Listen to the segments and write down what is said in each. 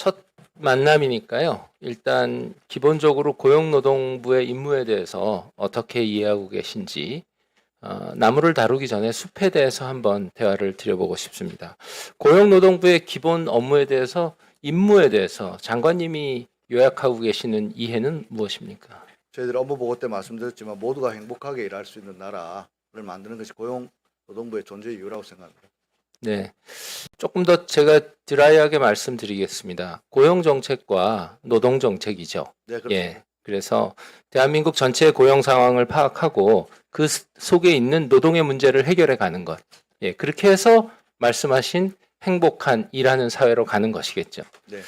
첫 만남이니까요. 일단 기본적으로 고용노동부의 임무에 대해서 어떻게 이해하고 계신지 나무를 다루기 전에 숲에 대해서 한번 대화를 드려보고 싶습니다. 고용노동부의 기본 업무에 대해서 임무에 대해서 장관님이 요약하고 계시는 이해는 무엇입니까? 저희들 업무 보고 때 말씀드렸지만 모두가 행복하게 일할 수 있는 나라를 만드는 것이 고용노동부의 존재 이유라고 생각합니다. 네, 조금 더 제가 드라이하게 말씀드리겠습니다. 고용정책과 노동정책이죠. 네, 그렇습니다. 예, 그래서 대한민국 전체의 고용 상황을 파악하고 그 속에 있는 노동의 문제를 해결해 가는 것. 예, 그렇게 해서 말씀하신 행복한 일하는 사회로 가는 것이겠죠. 네.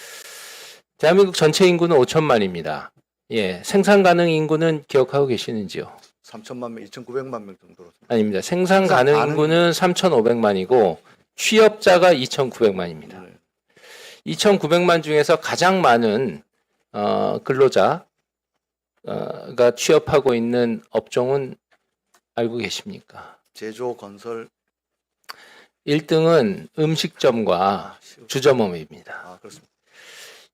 대한민국 전체 인구는 5천만입니다. 예, 생산 가능 인구는 기억하고 계시는지요? 3천만 명, 2,900만 명 정도로. 아닙니다. 생산 가능 인구는 3,500만이고 취업자가 2,900만입니다. 네. 2,900만 중에서 가장 많은 근로자가 취업하고 있는 업종은 알고 계십니까? 제조, 건설. 1등은 음식점과 주점업입니다. 아, 그렇습니다.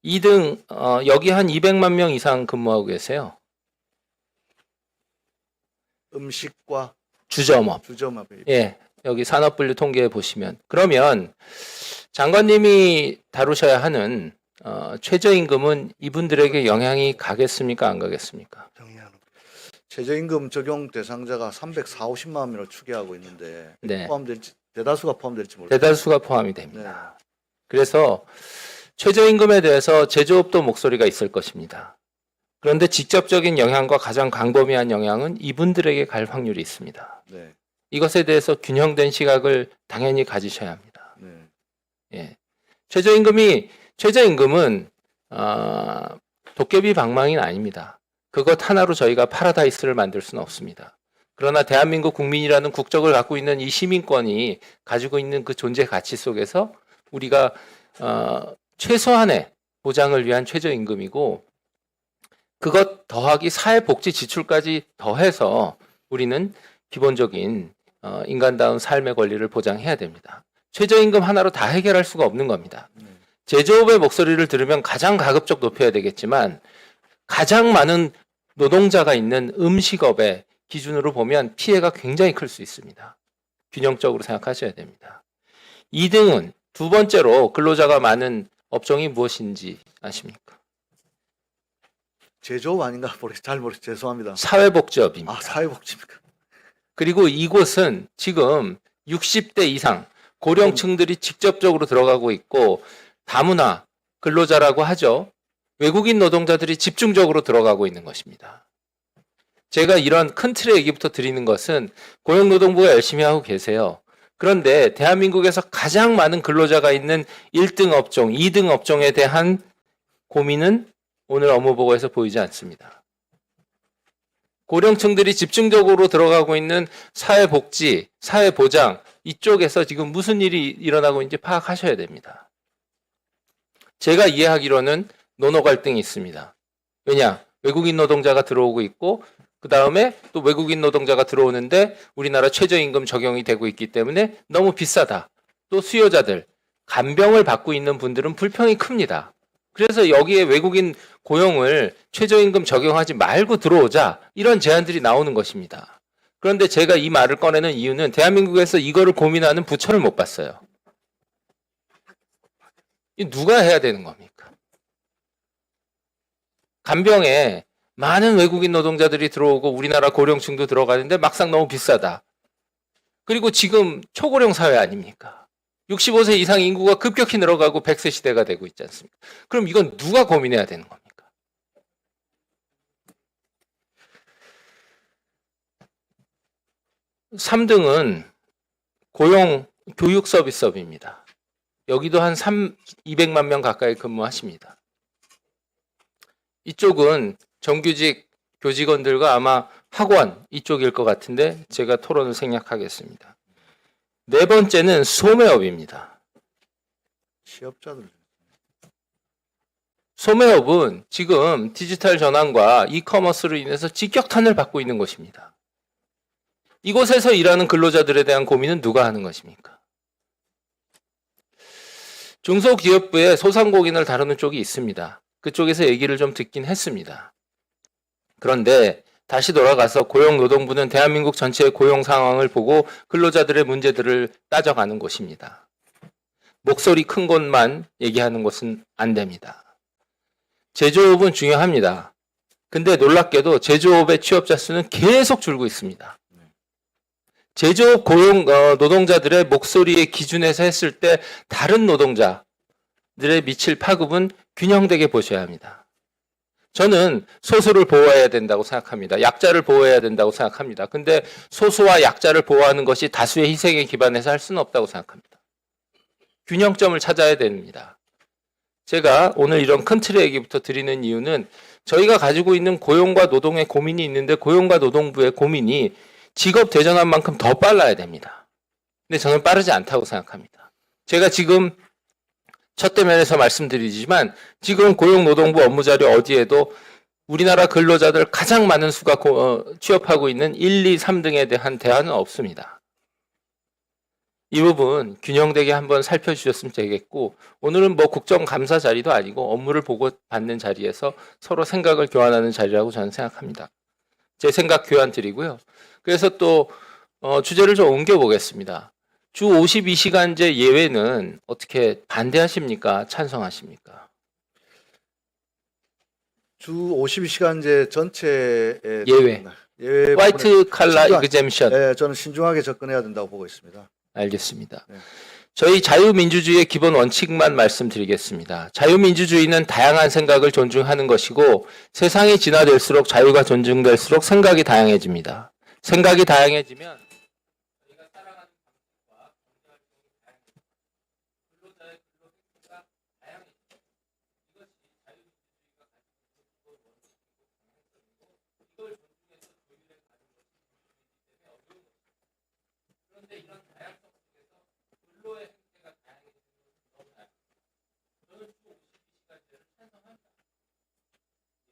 2등 여기 한 200만 명 이상 근무하고 계세요. 음식과 주점업. 주점업이. 예, 여기 산업분류 통계에 보시면 그러면 장관님이 다루셔야 하는 최저임금은 이분들에게 영향이 가겠습니까? 안 가겠습니까? 최저임금 적용 대상자가 340만 명을 추계하고 있는데 네. 포함될지 대다수가 포함될지 모르겠습니다. 대다수가 포함이 됩니다. 그래서 최저임금에 대해서 제조업도 목소리가 있을 것입니다. 그런데 직접적인 영향과 가장 광범위한 영향은 이분들에게 갈 확률이 있습니다. 네. 이것에 대해서 균형된 시각을 당연히 가지셔야 합니다. 네. 예. 최저임금은 도깨비 방망이는 아닙니다. 그것 하나로 저희가 파라다이스를 만들 수는 없습니다. 그러나 대한민국 국민이라는 국적을 갖고 있는 이 시민권이 가지고 있는 그 존재 가치 속에서 우리가 최소한의 보장을 위한 최저임금이고 그것 더하기 사회복지 지출까지 더해서 우리는 기본적인 인간다운 삶의 권리를 보장해야 됩니다. 최저임금 하나로 다 해결할 수가 없는 겁니다. 제조업의 목소리를 들으면 가장 가급적 높여야 되겠지만 가장 많은 노동자가 있는 음식업의 기준으로 보면 피해가 굉장히 클 수 있습니다. 균형적으로 생각하셔야 됩니다. 2등은 두 번째로 근로자가 많은 업종이 무엇인지 아십니까? 제조업 아닌가 잘 모르겠어요. 죄송합니다. 사회복지업입니다. 아, 사회복지입니까? 그리고 이곳은 지금 60대 이상 고령층들이 직접적으로 들어가고 있고 다문화 근로자라고 하죠. 외국인 노동자들이 집중적으로 들어가고 있는 것입니다. 제가 이런 큰 틀의 얘기부터 드리는 것은 고용노동부가 열심히 하고 계세요. 그런데 대한민국에서 가장 많은 근로자가 있는 1등 업종, 2등 업종에 대한 고민은 오늘 업무보고에서 보이지 않습니다. 고령층들이 집중적으로 들어가고 있는 사회복지, 사회보장 이쪽에서 지금 무슨 일이 일어나고 있는지 파악하셔야 됩니다. 제가 이해하기로는 노노 갈등이 있습니다. 왜냐? 외국인 노동자가 들어오고 있고 그 다음에 또 외국인 노동자가 들어오는데 우리나라 최저임금 적용이 되고 있기 때문에 너무 비싸다. 또 수요자들, 간병을 받고 있는 분들은 불평이 큽니다. 그래서 여기에 외국인 고용을 최저임금 적용하지 말고 들어오자 이런 제안들이 나오는 것입니다. 그런데 제가 이 말을 꺼내는 이유는 대한민국에서 이거를 고민하는 부처를 못 봤어요. 이 누가 해야 되는 겁니까? 간병에 많은 외국인 노동자들이 들어오고 우리나라 고령층도 들어가는데 막상 너무 비싸다. 그리고 지금 초고령 사회 아닙니까? 65세 이상 인구가 급격히 늘어가고 100세 시대가 되고 있지 않습니까? 그럼 이건 누가 고민해야 되는 겁니까? (3등은) 고용 교육 서비스업입니다. 여기도 한 200만 명 가까이 근무하십니다. 이쪽은 정규직 교직원들과 아마 학원 이쪽일 것 같은데 제가 토론을 생략하겠습니다. 네 번째는 소매업입니다. 취업자들. 소매업은 지금 디지털 전환과 이커머스로 인해서 직격탄을 받고 있는 것입니다. 이곳에서 일하는 근로자들에 대한 고민은 누가 하는 것입니까? 중소기업부에 소상공인을 다루는 쪽이 있습니다. 그쪽에서 얘기를 좀 듣긴 했습니다. 그런데 다시 돌아가서 고용노동부는 대한민국 전체의 고용 상황을 보고 근로자들의 문제들을 따져가는 곳입니다. 목소리 큰 곳만 얘기하는 것은 안 됩니다. 제조업은 중요합니다. 근데 놀랍게도 제조업의 취업자 수는 계속 줄고 있습니다. 제조업 노동자들의 목소리의 기준에서 했을 때 다른 노동자들의 미칠 파급은 균형되게 보셔야 합니다. 저는 소수를 보호해야 된다고 생각합니다. 약자를 보호해야 된다고 생각합니다. 근데 소수와 약자를 보호하는 것이 다수의 희생에 기반해서 할 수는 없다고 생각합니다. 균형점을 찾아야 됩니다. 제가 오늘 이런 큰 틀의 얘기부터 드리는 이유는 저희가 가지고 있는 고용과 노동의 고민이 있는데 고용과 노동부의 고민이 직업 대전환만큼 더 빨라야 됩니다. 근데 저는 빠르지 않다고 생각합니다. 제가 지금 첫 대면에서 말씀드리지만 지금 고용노동부 업무자료 어디에도 우리나라 근로자들 가장 많은 수가 취업하고 있는 1, 2, 3등에 대한 대안은 없습니다. 이 부분 균형되게 한번 살펴주셨으면 되겠고 오늘은 뭐 국정감사 자리도 아니고 업무를 보고 받는 자리에서 서로 생각을 교환하는 자리라고 저는 생각합니다. 제 생각 교환 드리고요. 그래서 또 주제를 좀 옮겨보겠습니다. 주 52시간제 예외는 어떻게 반대하십니까? 찬성하십니까? 주 52시간제 전체의 예외. 예외 화이트 칼라 신중하- 이그젬션. 네, 저는 신중하게 접근해야 된다고 보고 있습니다. 알겠습니다. 네. 저희 자유민주주의의 기본 원칙만 말씀드리겠습니다. 자유민주주의는 다양한 생각을 존중하는 것이고 세상이 진화될수록 자유가 존중될수록 생각이 다양해집니다. 생각이 다양해지면 저희가 살아가는 방식과 경제활동이 다양해집니다. 근로자의 근로 행태가 다양해집니다. 이것이 자유민주주의가 가지고 있는 기본 원칙이고 방향성이고 이걸 존중해서 조율해 가는 것이 민주주의이기 때문에 어려운 것입니다. 그런데 이런 다양성 속에서 근로의 행태가 다양해지는 것은 너무 다양합니다. 저는 주 52시간제를 찬성합니다.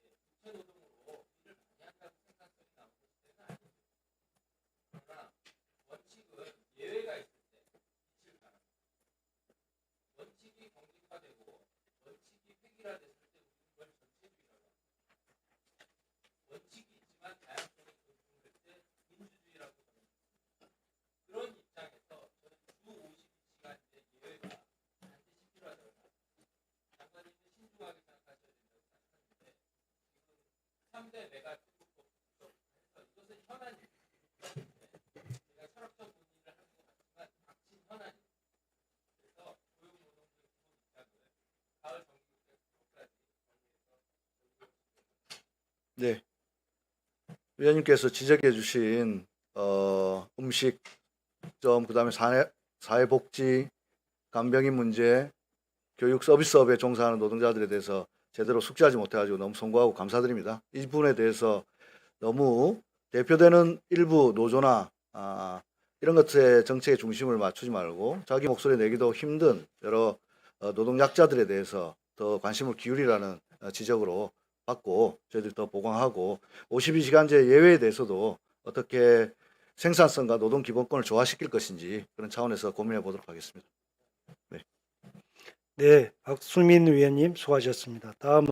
육체노동으로 일을 많이 한다고 생산성이 나오는 시대는 아닙니다. 그러나 원칙은 예외가 있을 때 미칠 가능합니다. 원칙이 경직화되고 원칙이 획일화됐을 때 우리는 그걸 전체주의라고 합니다. 원칙이 있지만 다양성이 존중될 때 민주주의라고 합니다. 그런 입장에서 저는 주 52시간제 예외가 반드시 필요하다고 생각합니다. 장관님은 신중하게 생각하셔야 된다고 생각하는데 지금 3대 메가 투구법부터 해서 이것은 현안입니다. 제가 철학적 논의를 하는 것 같지만 닥친 현안입니다. 그래서 고용노동부의 기본 입장을 가을 정기국회 후보까지 정리해서 네. 위원님께서 지적해 주신 음식점, 그다음에 사회복지, 간병인 문제, 교육 서비스업에 종사하는 노동자들에 대해서 제대로 숙지하지 못해가지고 너무 송구하고 감사드립니다. 이 부분에 대해서 너무 대표되는 일부 노조나 이런 것에 정책의 중심을 맞추지 말고 자기 목소리 내기도 힘든 여러 노동 약자들에 대해서 더 관심을 기울이라는 지적으로 받고 저희들이 더 보강하고 52시간제 예외에 대해서도 어떻게 생산성과 노동 기본권을 조화시킬 것인지 그런 차원에서 고민해 보도록 하겠습니다. 네, 박수민 위원님 수고하셨습니다. 다음